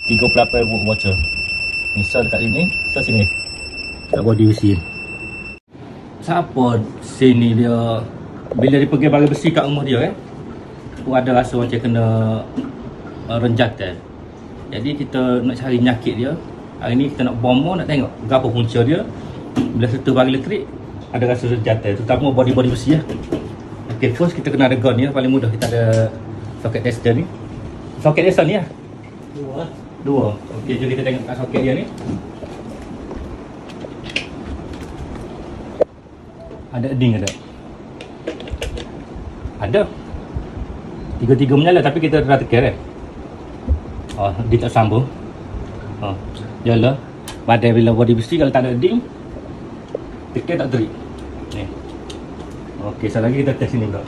38 volt voucher. Ni sel dekat sini, sel sini. Kat body mesin. Siapa sini dia bila dia pergi barang besi kat rumah dia aku ada rasa macam kena renjatan. Jadi kita nak cari nyakit dia. Hari ni kita nak bomber, nak tengok berapa punca dia. Bila sentuh barang elektrik ada rasa renjatan, terutama body besi ya. Okay, first kita kena ada gun ni, paling mudah kita ada soket tester ni. Soket tester ni lah. Dua. Okey, jom kita tengok kat soket dia ni. Ada ding ada. Ada. Tiga-tiga menyala tapi kita dah tekan Oh, dia tak sambung. Oh, jalan. Badai bila body besi kalau tak ada ding tekan tak terik. Ni. Okey, sekali lagi kita test sini pula.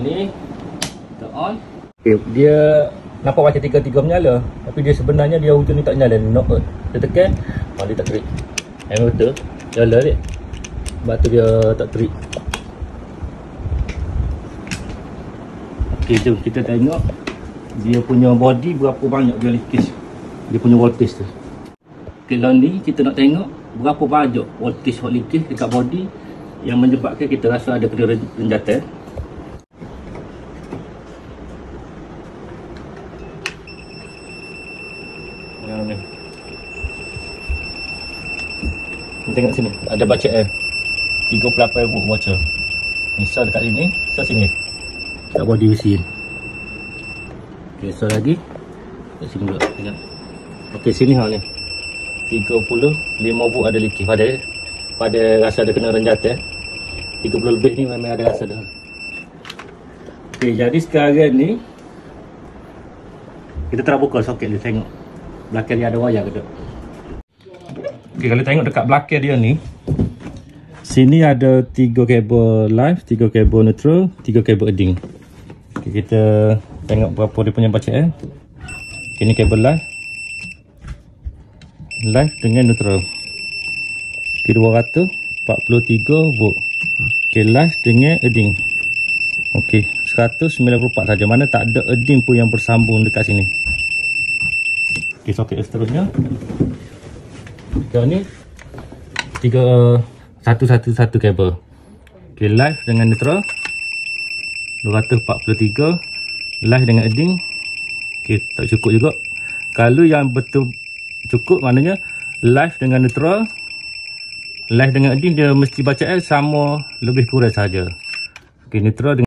Ni kita on. Okay, dia nampak macam tiga-tiga menyala tapi dia sebenarnya dia hujung ni tak nyala. Dia tekan dia tak terik. Betul nyala dia sebab tu dia tak terik. Ok, jom kita tengok dia punya body berapa banyak dia leakage, dia punya voltage tu. Ok, lawan ni kita nak tengok berapa banyak voltage leakage dekat body yang menyebabkan kita rasa ada kena renjatan. Tengok sini ada bacaan 38 volt voucher. Ni sel dekat sini, sel sini. Kat body mesin. Okey, sel lagi kat sini pula tengok. Okey, sini hang ni 35 volt ada leakage pada rasa ada kena renjatan. 30 lebih ni memang ada rasa dah. Okey, jadi sekarang ni kita terbuka soket dia, tengok belakang dia ada wayar ke tak. Okay, kalau tengok dekat belakang dia ni, sini ada 3 kabel live, 3 kabel neutral, 3 kabel earding. Okay, kita tengok berapa dia punya bacaan. Okay, ni kabel live dengan neutral. Okay, 243 volt. Okay, live dengan earding. Okay, 194 saja. Mana tak ada earding pun yang bersambung dekat sini. Okay, soket seterusnya. Yang ni 111 kabel. Okay, live dengan neutral 243, live dengan earding. Okay, tak cukup juga. Kalau yang betul cukup maknanya live dengan neutral, live dengan earding dia mesti bacaan sama lebih kurang saja. Okay, neutral dengan